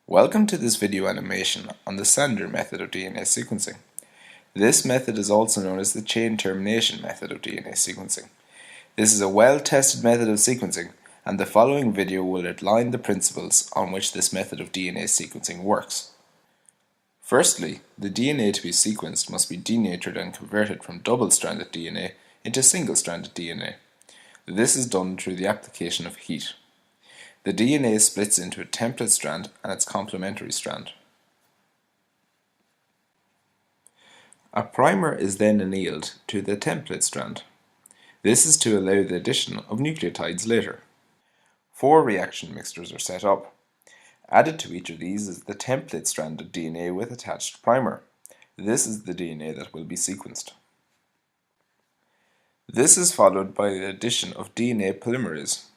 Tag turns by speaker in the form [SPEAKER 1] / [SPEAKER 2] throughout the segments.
[SPEAKER 1] Welcome to this video animation on the standard method of DNA sequencing. This method is also known as the chain termination method of DNA sequencing. This is a well-tested method of sequencing, and the following video will outline the principles on which this method of DNA sequencing works. Firstly, the DNA to be sequenced must be denatured and converted from double-stranded DNA into single-stranded DNA. This is done through the application of heat. The DNA splits into a template strand and its complementary strand. A primer is then annealed to the template strand. This is to allow the addition of nucleotides later. 4 reaction mixtures are set up. Added to each of these is the template strand of DNA with attached primer. This is the DNA that will be sequenced. This is followed by the addition of DNA polymerase.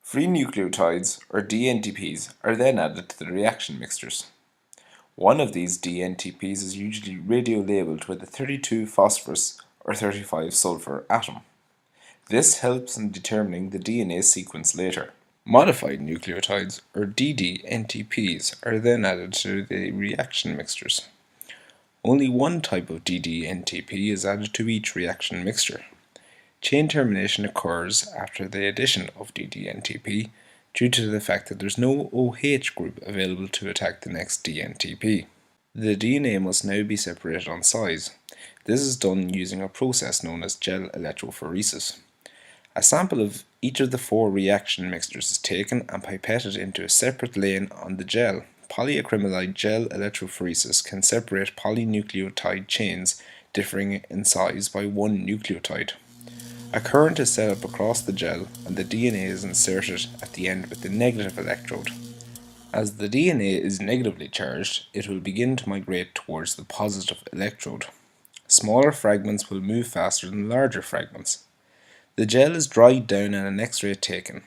[SPEAKER 1] Free nucleotides, or dNTPs, are then added to the reaction mixtures. One of these dNTPs is usually radiolabeled with a 32 phosphorus or 35 sulfur atom. This helps in determining the DNA sequence later. Modified nucleotides, or ddNTPs, are then added to the reaction mixtures. Only one type of ddNTP is added to each reaction mixture. Chain termination occurs after the addition of ddNTP due to the fact that there is no OH group available to attack the next dNTP. The DNA must now be separated on size. This is done using a process known as gel electrophoresis. A sample of each of the 4 reaction mixtures is taken and pipetted into a separate lane on the gel. Polyacrylamide gel electrophoresis can separate polynucleotide chains differing in size by 1 nucleotide. A current is set up across the gel and the DNA is inserted at the end with the negative electrode. As the DNA is negatively charged, it will begin to migrate towards the positive electrode. Smaller fragments will move faster than larger fragments. The gel is dried down and an X-ray taken.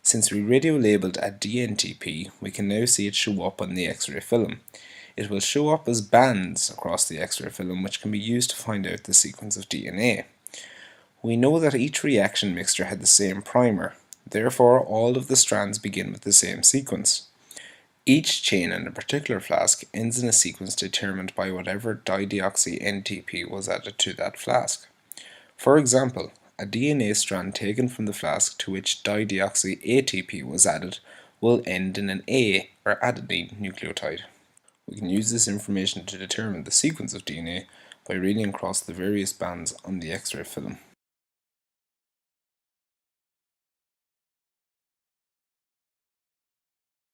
[SPEAKER 1] Since we radiolabeled a dNTP, we can now see it show up on the X-ray film. It will show up as bands across the X-ray film, which can be used to find out the sequence of DNA. We know that each reaction mixture had the same primer, therefore all of the strands begin with the same sequence. Each chain in a particular flask ends in a sequence determined by whatever dideoxy-NTP was added to that flask. For example, a DNA strand taken from the flask to which dideoxy-ATP was added will end in an A or adenine nucleotide. We can use this information to determine the sequence of DNA by reading across the various bands on the X-ray film.